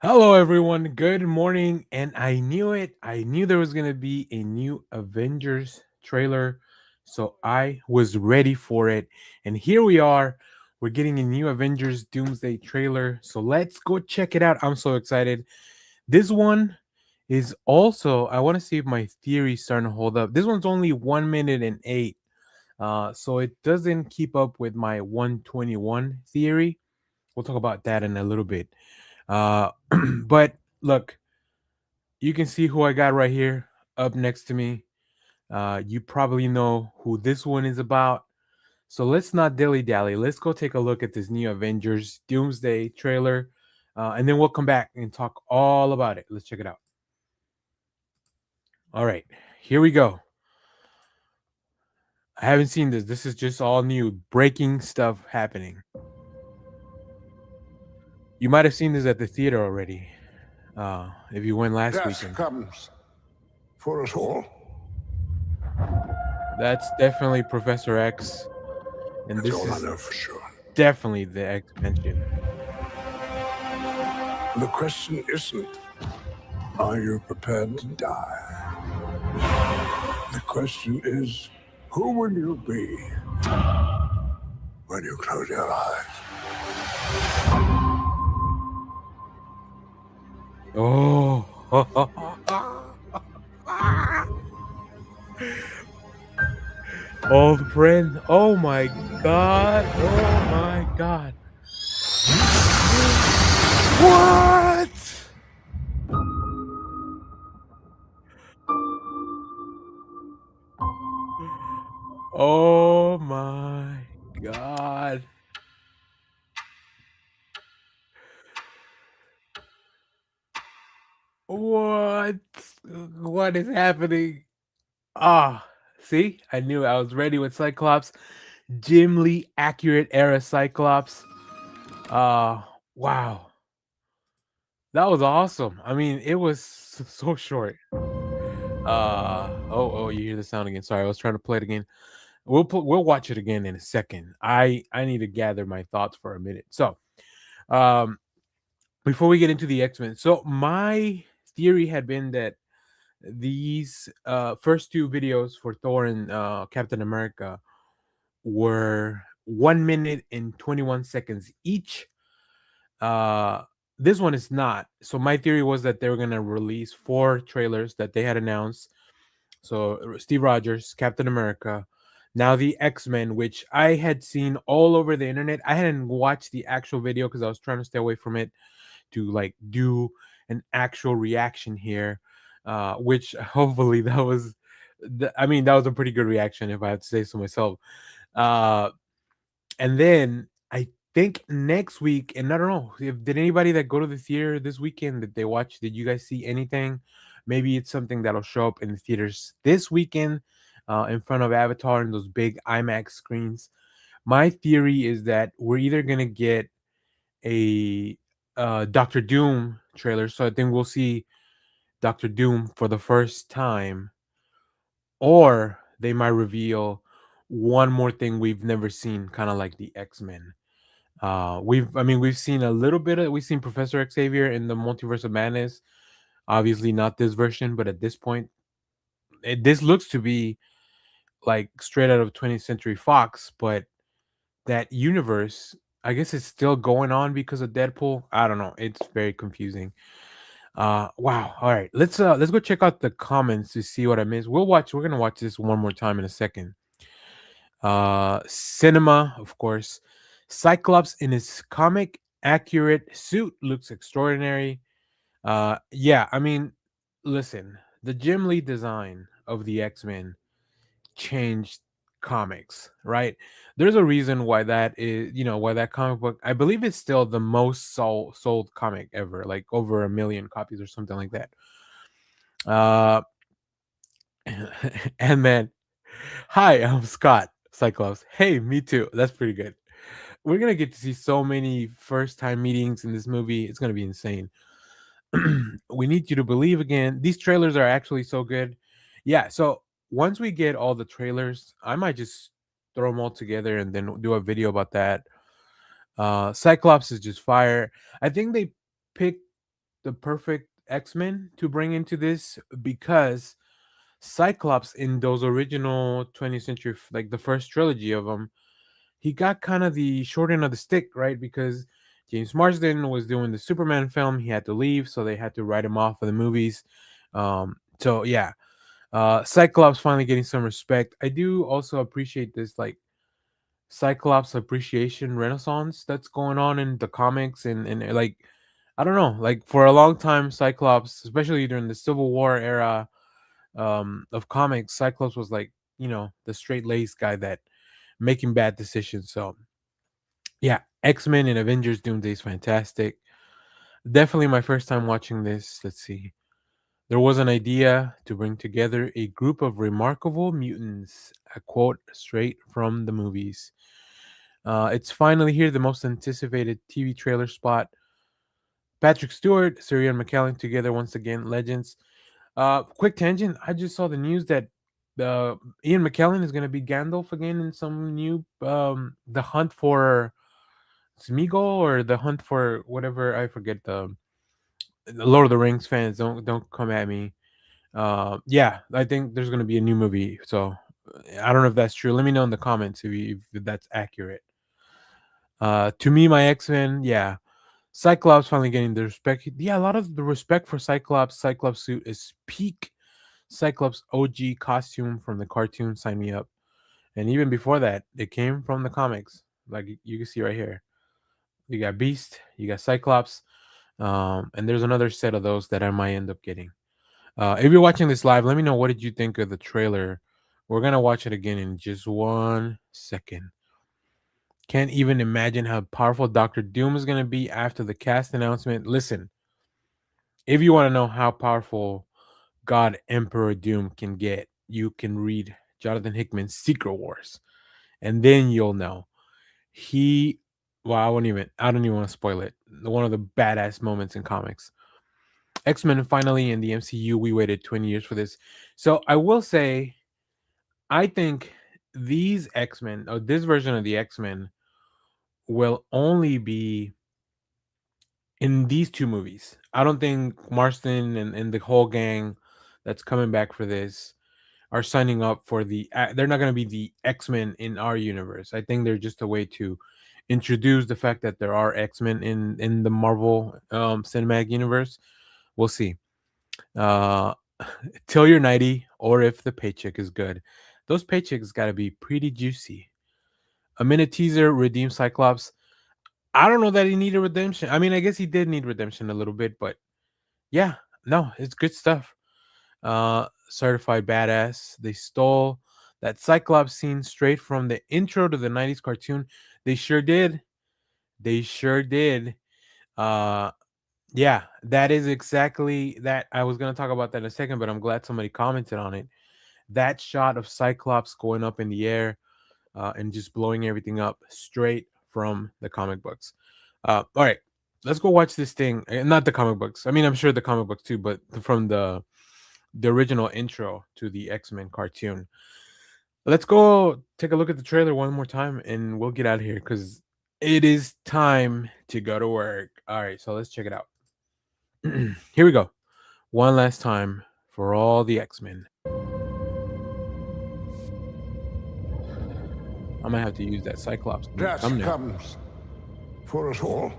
Hello, everyone. Good morning. And I knew it. I knew there was going to be a new Avengers trailer. So I was ready for it. And here we are. We're getting a new Avengers Doomsday trailer. So let's go check it out. I'm so excited. This one is also, I want to see if my theory's starting to hold up. This one's only 1 minute and eight. So it doesn't keep up with my 121 theory. We'll talk about that in a little bit. Uh, but look, you can see who I got right here up next to me. You probably know who this one is about. So let's not dilly dally. Let's go take a look at this new Avengers Doomsday trailer. And then we'll come back and talk all about it. Let's check it out. All right, here we go. I haven't seen this. This is just all new, breaking stuff happening. You might have seen this at the theater already. If you went last Death weekend. comes for us all. That's definitely Professor X. And That's this all I is know for sure. definitely the X mention. The question isn't, are you prepared to die? The question is, who will you be when you close your eyes? Oh. Old friend. Oh my god. Oh my god. What? Oh my god. What? What is happening? Ah, see? I knew I was ready with Cyclops. Jim Lee accurate era Cyclops. Wow. That was awesome. I mean, it was so short. Oh, you hear the sound again. Sorry, I was trying to play it again. We'll watch it again in a second. I need to gather my thoughts for a minute. So, um before we get into the X-Men. So, my theory had been that these first two videos for Thor and Captain America were 1 minute and 21 seconds each. Uh, this one is not. So my theory was that they were gonna release four trailers that they had announced. So Steve Rogers, Captain America, now the X-Men, which I had seen all over the internet. I hadn't watched the actual video because I was trying to stay away from it to like do an actual reaction here. Which hopefully that was I mean, that was a pretty good reaction if I had to say so myself. Uh and then I think next week, and I don't know if did anybody that go to the theater this weekend that they watch, did you guys see anything? Maybe it's something that'll show up in the theaters this weekend, in front of Avatar and those big IMAX screens. My theory is that we're either gonna get a Doctor Doom trailer, so I think we'll see Doctor Doom for the first time, or they might reveal one more thing we've never seen, kind of like the X-Men. We've seen a little bit of we've seen Professor Xavier in the Multiverse of Madness. Obviously not this version, but at this point, this looks to be like straight out of 20th Century Fox. But that universe, I guess, it's still going on because of Deadpool. I don't know. It's very confusing. Wow. All right, let's go check out the comments to see what I missed. We're gonna watch this one more time in a second. Cinema, of course. Cyclops in his comic accurate suit looks extraordinary. Yeah, I mean, listen, the Jim Lee design of the X-Men changed comics, right? There's a reason why that is, why that comic book, I believe it's still the most sold comic ever, like over 1 million copies or something like that. Uh and man, hi, I'm Scott Cyclops. Hey, me too. That's pretty good. We're gonna get to see so many first time meetings in this movie. It's gonna be insane. We need you to believe again. These trailers are actually so good. Yeah, so once we get all the trailers, I might just throw them all together and then do a video about that. Cyclops is just fire. I think they picked the perfect X-Men to bring into this because Cyclops in those original 20th century, like the first trilogy of them, he got kind of the short end of the stick, right? Because James Marsden was doing the Superman film, he had to leave, so they had to write him off of the movies. So yeah, Cyclops finally getting some respect. I do also appreciate this like Cyclops appreciation renaissance that's going on in the comics and like I don't know, like for a long time Cyclops, especially during the Civil War era of comics, Cyclops was like, the straight-laced guy that making bad decisions. So, yeah, X-Men and Avengers Doomsday is fantastic. Definitely my first time watching this. Let's see. There was an idea to bring together a group of remarkable mutants, a quote straight from the movies. It's finally here, the most anticipated TV trailer spot. Patrick Stewart, Syrian McKellen together once again, legends. Quick tangent. I just saw the news that Ian McKellen is going to be Gandalf again in some new the hunt for Smeagol or the hunt for whatever, I forget the Lord of the Rings fans don't come at me. Yeah, I think there's going to be a new movie. So I don't know if that's true. Let me know in the comments if that's accurate. To me, my X-Men, yeah. Cyclops finally getting the respect. Yeah, a lot of the respect for Cyclops. Cyclops suit is peak Cyclops OG costume from the cartoon. Sign me up. And even before that, it came from the comics. Like you can see right here. You got Beast, you got Cyclops, and there's another set of those that I might end up getting. If you're watching this live, let me know what did you think of the trailer. We're gonna watch it again in just 1 second. Can't even imagine how powerful Doctor Doom is gonna be after the cast announcement. Listen, if you want to know how powerful God Emperor Doom can get, you can read Jonathan Hickman's Secret Wars, and then you'll know. He, well, I don't even want to spoil it. One of the badass moments in comics. X-Men finally in the MCU. We waited 20 years for this. So I will say, I think these X-Men, or this version of the X-Men, will only be in these two movies. I don't think Marston and the whole gang that's coming back for this are signing up for they're not going to be the X-Men in our universe. I think they're just a way to introduce the fact that there are X-Men in the Marvel cinematic universe. We'll see. Uh till you're 90 or if the paycheck is good. Those paychecks got to be pretty juicy. A minute teaser redeem Cyclops. I don't know that he needed redemption. I mean, I guess he did need redemption a little bit, but yeah, no, it's good stuff. Certified badass. They stole that Cyclops scene straight from the intro to the 90s cartoon. They sure did. They sure did. Yeah, that is exactly that. I was gonna talk about that in a second, but I'm glad somebody commented on it. That shot of Cyclops going up in the air and just blowing everything up straight from the comic books. All right, let's go watch this thing. Not the comic books. I mean, I'm sure the comic books too, but from the original intro to the X-Men cartoon. Let's go take a look at the trailer one more time and we'll get out of here because it is time to go to work. All right, so let's check it out. Here we go. One last time for all the X-Men. I might have to use that Cyclops Death thumbnail. comes for us all.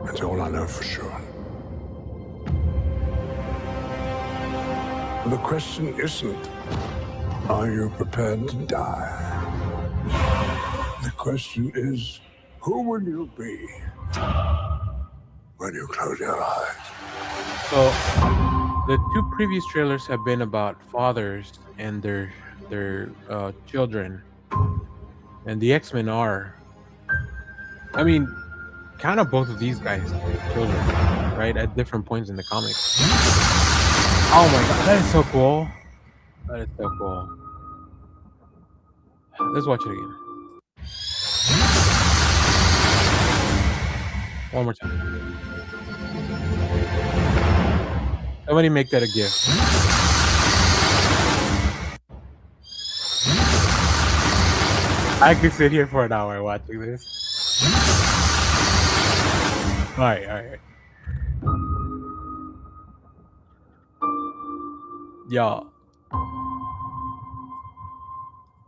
That's all I know for sure. The question isn't, are you prepared to die? The question is, who will you be when you close your eyes? So the two previous trailers have been about fathers and their children, and the X-Men are, I mean, kind of both of these guys children, right, at different points in the comics. Oh my god, that is so cool. That is so cool. Let's watch it again. One more time. Somebody make that a gift. I could sit here for an hour watching this. All right, all right. Y'all,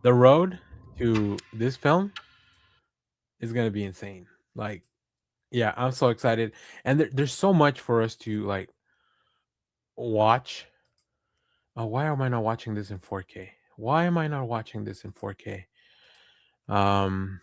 the road to this film is gonna be insane. Like, yeah, I'm so excited, and there's so much for us to like watch. Why am I not watching this in 4K? Why am I not watching this in 4K? Um.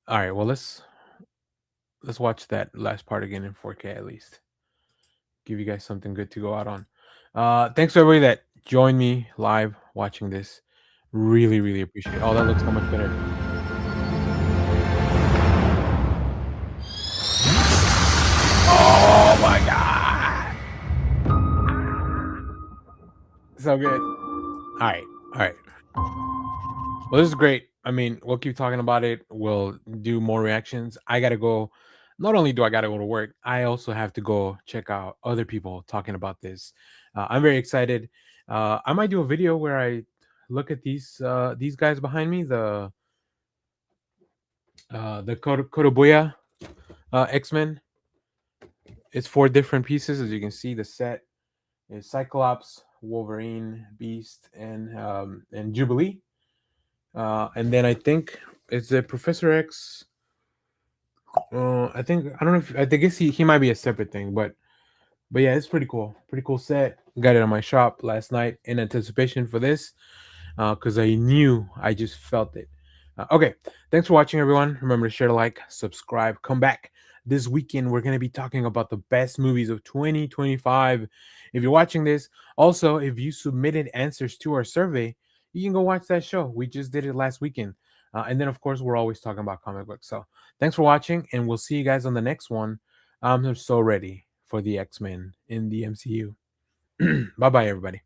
All right. Well, let's watch that last part again in 4K at least. Give you guys something good to go out on. Thanks to everybody that joined me live watching this. Really, really appreciate it. Oh, that looks so much better. Oh my god. So good. All right. All right. Well, this is great. I mean, we'll keep talking about it. We'll do more reactions. I gotta go. Not only do I gotta go to work, I also have to go check out other people talking about this. I'm very excited. I might do a video where I look at these guys behind me, the Kotobuya X-Men. It's 4 different pieces, as you can see. The set is Cyclops, Wolverine, Beast, and Jubilee. And then I think it's a Professor X. I think I don't know if I guess he might be a separate thing, but yeah, it's pretty cool. Pretty cool set. Got it on my shop last night in anticipation for this, because I knew I just felt it. Okay, thanks for watching, everyone. Remember to share, like, subscribe, come back. This weekend, we're going to be talking about the best movies of 2025. If you're watching this, also, if you submitted answers to our survey, you can go watch that show. We just did it last weekend. And then, of course, we're always talking about comic books. So thanks for watching, and we'll see you guys on the next one. I'm so ready for the X-Men in the MCU. Bye-bye, everybody.